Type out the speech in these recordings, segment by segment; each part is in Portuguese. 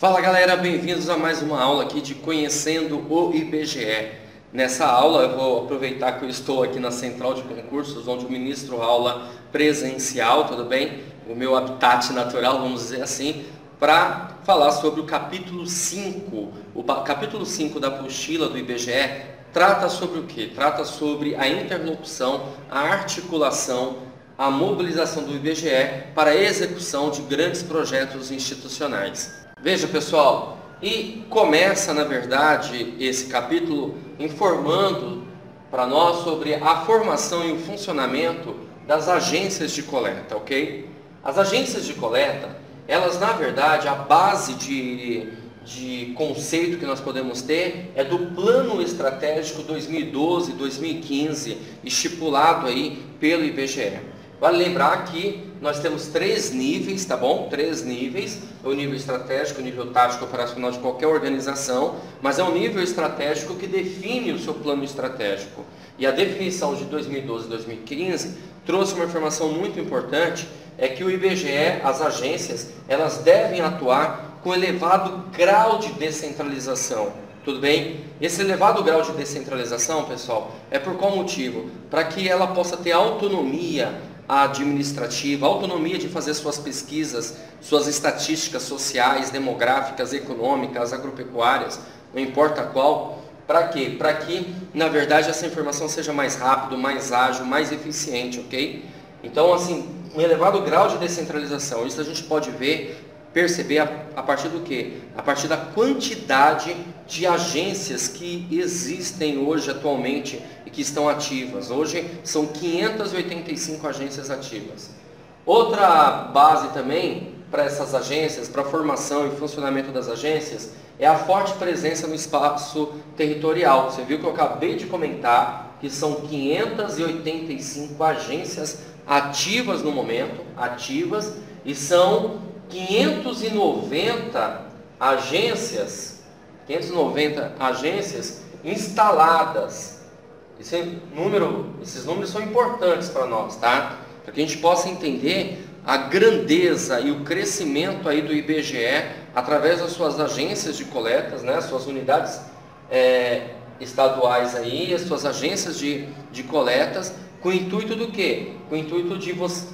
Fala galera, bem-vindos a mais uma aula aqui de Conhecendo o IBGE. Nessa aula eu vou aproveitar que eu estou aqui na central de concursos, onde eu ministro aula presencial, tudo bem? O meu habitat natural, vamos dizer assim, para falar sobre o capítulo 5. O capítulo 5 da apostila do IBGE trata sobre o quê? Trata sobre a interlocução, a articulação, a mobilização do IBGE para a execução de grandes projetos institucionais. Veja pessoal, e começa na verdade esse capítulo informando para nós sobre a formação e o funcionamento das agências de coleta, ok? As agências de coleta, elas na verdade, a base de conceito que nós podemos ter é do Plano Estratégico 2012-2015, estipulado aí pelo IBGE. Vale lembrar que nós temos 3 níveis, tá bom? 3 níveis, o nível estratégico, o nível tático operacional de qualquer organização, mas é um nível estratégico que define o seu plano estratégico. E a definição de 2012 e 2015 trouxe uma informação muito importante, é que o IBGE, as agências, elas devem atuar com elevado grau de descentralização. Tudo bem? Esse elevado grau de descentralização, pessoal, é por qual motivo? Para que ela possa ter autonomia administrativa, autonomia de fazer suas pesquisas, suas estatísticas sociais, demográficas, econômicas, agropecuárias, não importa qual. Para quê? Para que, na verdade, essa informação seja mais rápido, mais ágil, mais eficiente, ok? Então, assim, um elevado grau de descentralização, isso a gente pode perceber a partir do quê? A partir da quantidade de agências que existem hoje atualmente e que estão ativas. Hoje são 585 agências ativas. Outra base também para essas agências, para a formação e funcionamento das agências, é a forte presença no espaço territorial. Você viu que eu acabei de comentar que são 585 agências ativas no momento, e são 590 agências instaladas. Esses números são importantes para nós, tá? Para que a gente possa entender a grandeza e o crescimento aí do IBGE através das suas agências de coletas, né? Suas unidades estaduais aí, as suas agências de coletas, com o intuito do quê? Com o intuito de você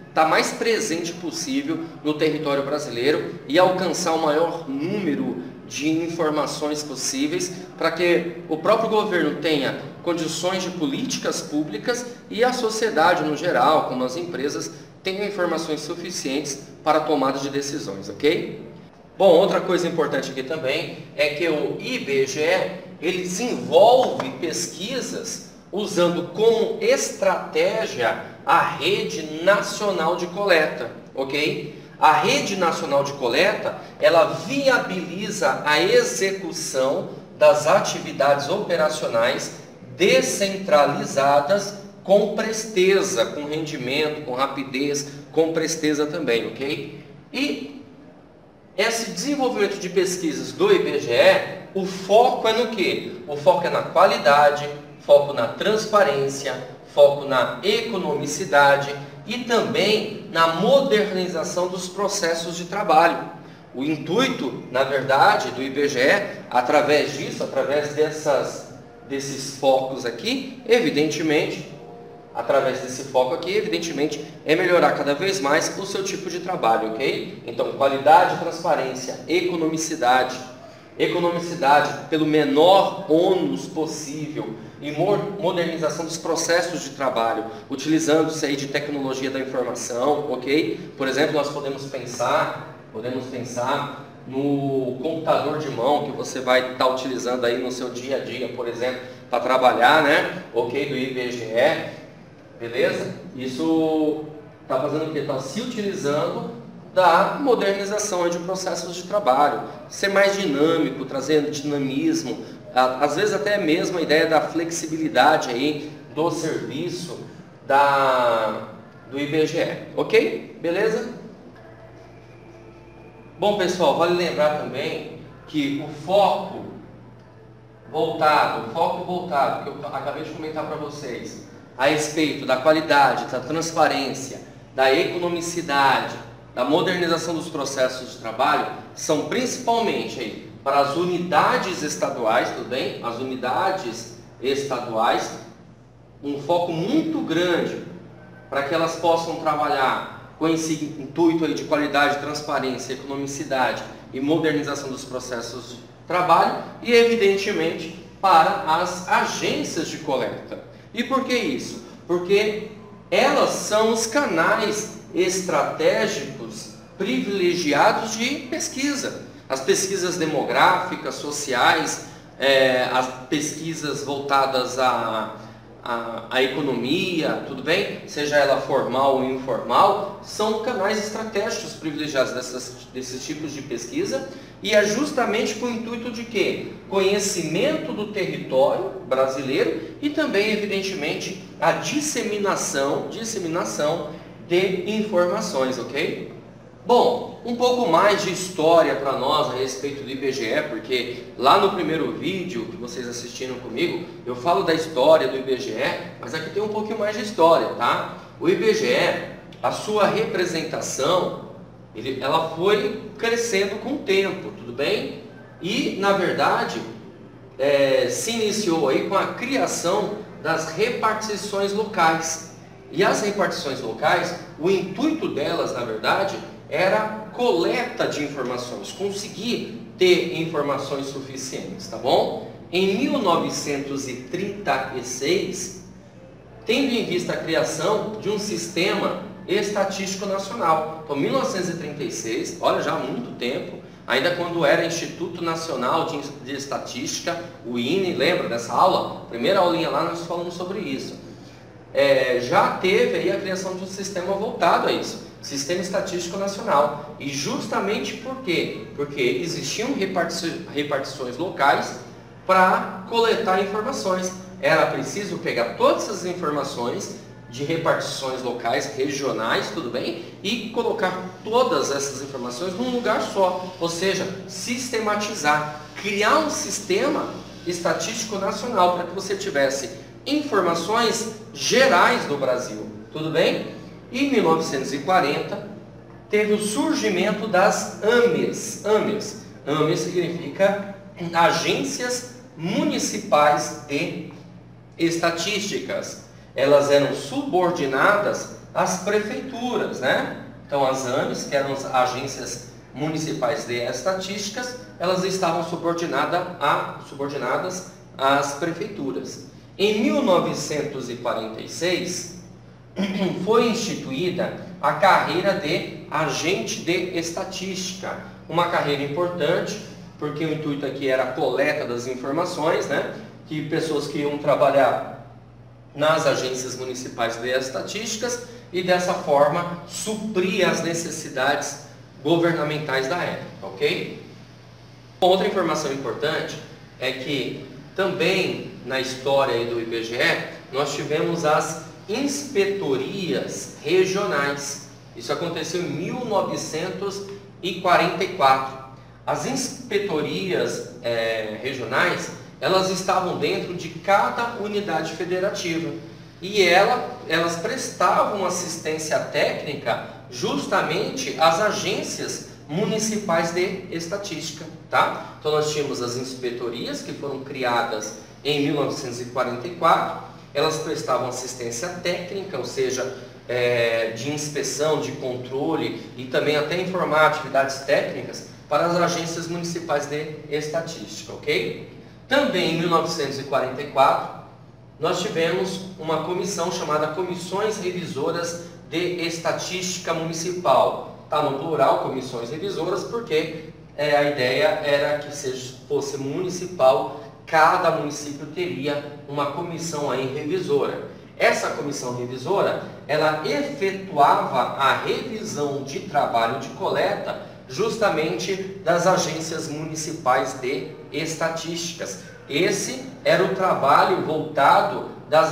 estar mais presente possível no território brasileiro e alcançar o maior número de informações possíveis para que o próprio governo tenha condições de políticas públicas e a sociedade no geral, como as empresas, tenham informações suficientes para a tomada de decisões, ok? Bom, outra coisa importante aqui também é que o IBGE, ele desenvolve pesquisas usando como estratégia a Rede Nacional de Coleta, ok? A Rede Nacional de Coleta, ela viabiliza a execução das atividades operacionais descentralizadas com presteza, com rendimento, com rapidez, com presteza também, ok? E esse desenvolvimento de pesquisas do IBGE, o foco é no quê? O foco é na qualidade, foco na transparência, foco na economicidade e também na modernização dos processos de trabalho. O intuito, na verdade, do IBGE, através disso, através desses focos aqui, evidentemente, é melhorar cada vez mais o seu tipo de trabalho, ok? Então, qualidade, transparência, economicidade pelo menor ônus possível e modernização dos processos de trabalho, utilizando-se aí de tecnologia da informação, ok? Por exemplo, nós podemos pensar no computador de mão que você vai estar utilizando aí no seu dia a dia, por exemplo, para trabalhar, né? Ok, do IBGE, beleza? Isso está fazendo o quê? Está se utilizando da modernização de processos de trabalho, ser mais dinâmico, trazendo dinamismo, às vezes até mesmo a ideia da flexibilidade aí do serviço do IBGE, ok? Beleza? Bom pessoal, vale lembrar também que o foco voltado, que eu acabei de comentar para vocês, a respeito da qualidade, da transparência, da economicidade, da modernização dos processos de trabalho são principalmente aí para as unidades estaduais, tudo bem? As unidades estaduais, um foco muito grande para que elas possam trabalhar com esse intuito aí de qualidade, transparência, economicidade e modernização dos processos de trabalho e, evidentemente, para as agências de coleta. E por que isso? Porque elas são os canais estratégicos privilegiados de pesquisa. As pesquisas demográficas, sociais, as pesquisas voltadas à economia, tudo bem? Seja ela formal ou informal, são canais estratégicos privilegiados desses tipos de pesquisa, e é justamente com o intuito de quê? Conhecimento do território brasileiro e também, evidentemente, a disseminação de informações, ok? Bom, um pouco mais de história para nós a respeito do IBGE, porque lá no primeiro vídeo que vocês assistiram comigo, eu falo da história do IBGE, mas aqui tem um pouquinho mais de história, tá? O IBGE, a sua representação, ela foi crescendo com o tempo, tudo bem? E, na verdade, se iniciou aí com a criação das repartições locais. E as repartições locais, o intuito delas, na verdade, era coleta de informações, conseguir ter informações suficientes, tá bom? Em 1936, tendo em vista a criação de um sistema estatístico nacional. Então, 1936, olha, já há muito tempo, ainda quando era Instituto Nacional de Estatística, o INE, lembra dessa aula? Primeira aulinha lá nós falamos sobre isso. Já teve aí a criação de um sistema voltado a isso, Sistema Estatístico Nacional. E justamente por quê? Porque existiam repartições locais para coletar informações. Era preciso pegar todas essas informações de repartições locais, regionais, tudo bem? E colocar todas essas informações num lugar só. Ou seja, sistematizar, criar um sistema estatístico nacional para que você tivesse informações gerais do Brasil, tudo bem? Em 1940, teve o surgimento das AMES. AMES significa Agências Municipais de Estatísticas. Elas eram subordinadas às prefeituras, né? Então, as AMES, que eram as Agências Municipais de Estatísticas, elas estavam subordinadas às prefeituras. Em 1946, foi instituída a carreira de agente de estatística. Uma carreira importante, porque o intuito aqui era a coleta das informações, né? Que pessoas que iam trabalhar nas agências municipais de estatísticas e dessa forma suprir as necessidades governamentais da época, ok? Outra informação importante é que também na história aí do IBGE nós tivemos as inspetorias regionais. Isso aconteceu em 1944. As inspetorias regionais, elas estavam dentro de cada unidade federativa e elas prestavam assistência técnica justamente às agências municipais de estatística, tá? Então nós tínhamos as inspetorias que foram criadas em 1944. Elas prestavam assistência técnica, ou seja, de inspeção, de controle e também até informar atividades técnicas para as agências municipais de estatística, ok? Também em 1944, nós tivemos uma comissão chamada Comissões Revisoras de Estatística Municipal. Está no plural, comissões revisoras, porque a ideia era que fosse municipal. Cada município teria uma comissão aí revisora. Essa comissão revisora, ela efetuava a revisão de trabalho de coleta justamente das agências municipais de estatísticas. Esse era o trabalho voltado das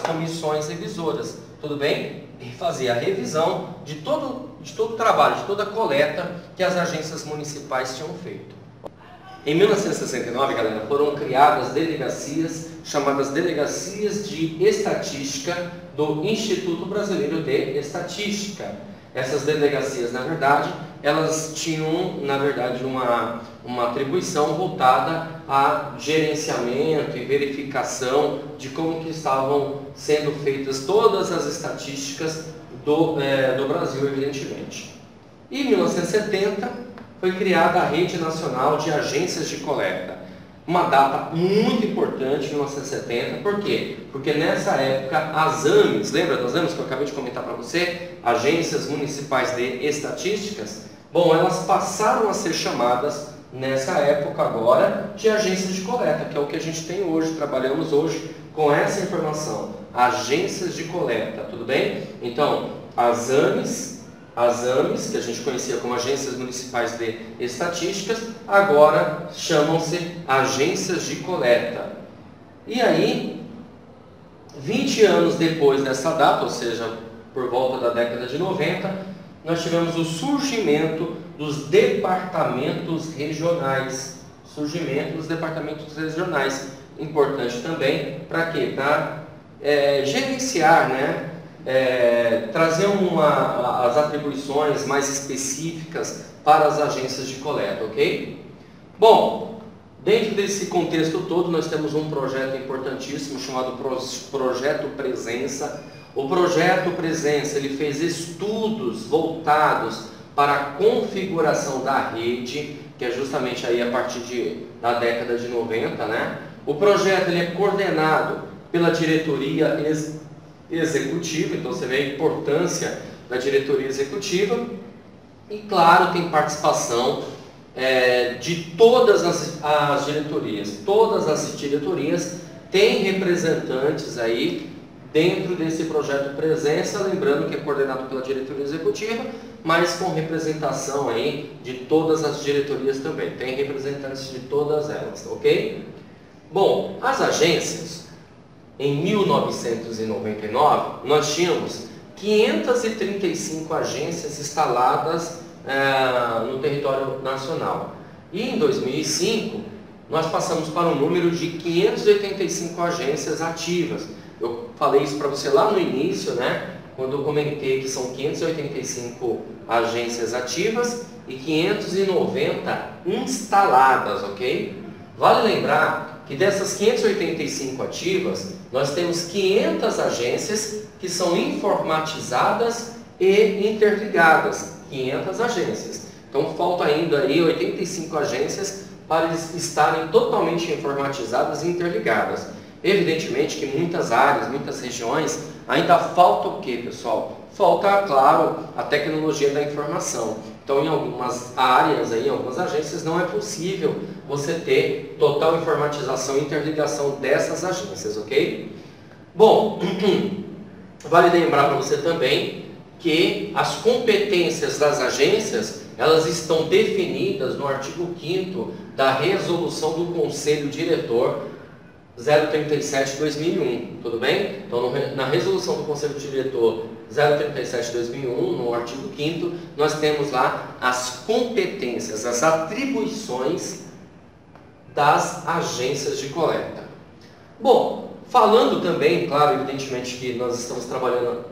comissões revisoras, tudo bem? E fazia a revisão de todo o trabalho, de toda a coleta que as agências municipais tinham feito. Em 1969, galera, foram criadas delegacias, chamadas Delegacias de Estatística do Instituto Brasileiro de Estatística. Essas delegacias, na verdade, elas tinham, na verdade, uma atribuição voltada a gerenciamento e verificação de como que estavam sendo feitas todas as estatísticas do Brasil, evidentemente. E em 1970 foi criada a Rede Nacional de Agências de Coleta. Uma data muito importante, 1970, por quê? Porque nessa época as AMES, lembra das AMES que eu acabei de comentar para você? Agências Municipais de Estatísticas? Bom, elas passaram a ser chamadas, nessa época agora, de agências de coleta, que é o que a gente tem hoje, trabalhamos hoje com essa informação, agências de coleta, tudo bem? Então, as AMES, que a gente conhecia como Agências Municipais de Estatísticas, agora chamam-se Agências de Coleta. E aí, 20 anos depois dessa data, ou seja, por volta da década de 90, nós tivemos o surgimento dos departamentos regionais. Importante também, para quê? Para gerenciar, né? Trazer as atribuições mais específicas para as agências de coleta, ok? Bom, dentro desse contexto todo, nós temos um projeto importantíssimo chamado Projeto Presença. O Projeto Presença, ele fez estudos voltados para a configuração da rede, que é justamente aí a partir da década de 90, né? O projeto ele é coordenado pela diretoria executiva, então você vê a importância da diretoria executiva e, claro, tem participação de todas as diretorias. Todas as diretorias têm representantes aí dentro desse projeto Presença, lembrando que é coordenado pela diretoria executiva, mas com representação aí de todas as diretorias também. Tem representantes de todas elas, ok? Bom, as agências, em 1999, nós tínhamos 535 agências instaladas no território nacional. E em 2005, nós passamos para um número de 585 agências ativas. Eu falei isso para você lá no início, né? Quando eu comentei que são 585 agências ativas e 590 instaladas, ok? Vale lembrar que dessas 585 ativas, nós temos 500 agências que são informatizadas e interligadas. 500 agências. Então falta ainda aí 85 agências para estarem totalmente informatizadas e interligadas. Evidentemente que muitas áreas, muitas regiões, ainda falta o que, pessoal? Falta, claro, a tecnologia da informação. Então, em algumas áreas, em algumas agências, não é possível você ter total informatização e interligação dessas agências, ok? Bom, vale lembrar para você também que as competências das agências, elas estão definidas no artigo 5º da Resolução do Conselho Diretor 037/2001, tudo bem? Então, na resolução do Conselho Diretor 037/2001, no artigo 5º, nós temos lá as competências, as atribuições das agências de coleta. Bom, falando também, claro, evidentemente que nós estamos trabalhando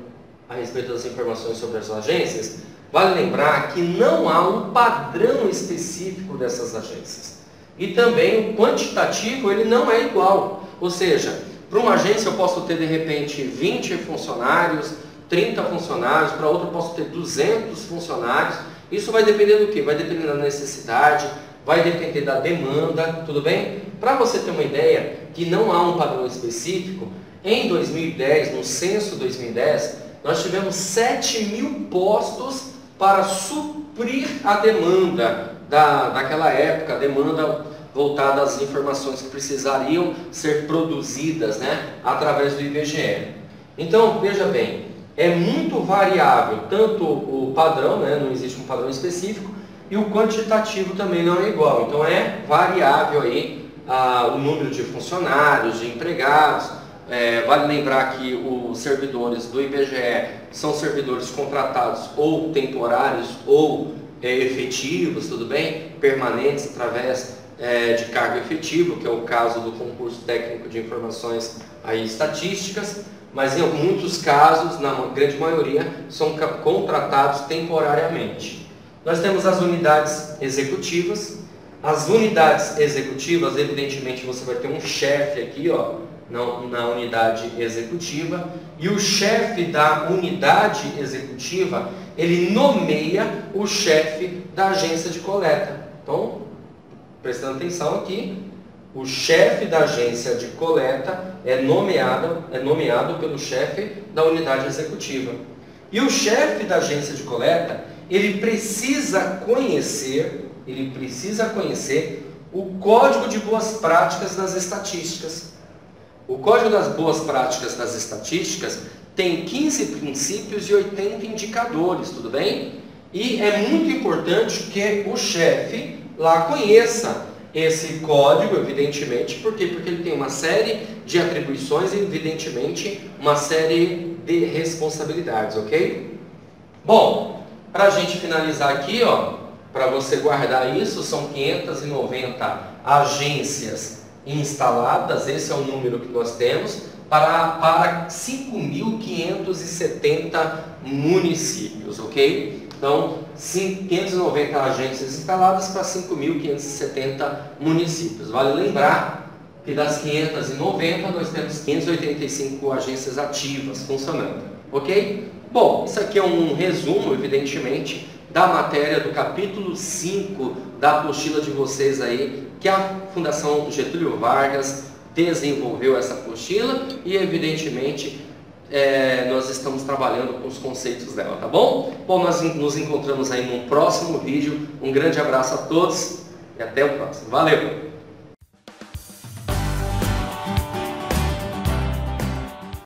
a respeito das informações sobre as agências, vale lembrar que não há um padrão específico dessas agências. E também o quantitativo ele não é igual. Ou seja, para uma agência eu posso ter de repente 20 funcionários, 30 funcionários, para outra eu posso ter 200 funcionários. Isso vai depender do quê? Vai depender da necessidade, vai depender da demanda, tudo bem? Para você ter uma ideia que não há um padrão específico, em 2010, no censo 2010, nós tivemos 7.000 postos para suprir a demanda daquela época, a demanda voltada às informações que precisariam ser produzidas, né, através do IBGE. Então, veja bem, é muito variável, tanto o padrão, né, não existe um padrão específico, e o quantitativo também não é igual. Então, é variável aí o número de funcionários, de empregados. Vale lembrar que os servidores do IBGE são servidores contratados ou temporários ou efetivos, tudo bem? Permanentes através de cargo efetivo, que é o caso do concurso técnico de informações aí, estatísticas. mas em muitos casos, na grande maioria, são contratados temporariamente. Nós temos as unidades executivas. As unidades executivas, evidentemente, você vai ter um chefe aqui, ó, na unidade executiva, e o chefe da unidade executiva, ele nomeia o chefe da agência de coleta. Então, prestando atenção aqui, o chefe da agência de coleta é nomeado pelo chefe da unidade executiva. E o chefe da agência de coleta, ele precisa conhecer o Código de Boas Práticas das Estatísticas. O Código das Boas Práticas das Estatísticas tem 15 princípios e 80 indicadores, tudo bem? E é muito importante que o chefe lá conheça esse código, evidentemente. Por quê? Porque ele tem uma série de atribuições e, evidentemente, uma série de responsabilidades, ok? Bom, para a gente finalizar aqui, ó, para você guardar isso, são 590 agências instaladas, esse é o número que nós temos, para 5.570 municípios, ok? Então, 590 agências instaladas para 5.570 municípios. Vale lembrar que das 590 nós temos 585 agências ativas funcionando, ok? Bom, isso aqui é um resumo, evidentemente, da matéria do capítulo 5 da apostila de vocês aí, que a Fundação Getúlio Vargas desenvolveu essa apostila e, evidentemente, nós estamos trabalhando com os conceitos dela, tá bom? Bom, nós nos encontramos aí num próximo vídeo. Um grande abraço a todos e até o próximo. Valeu!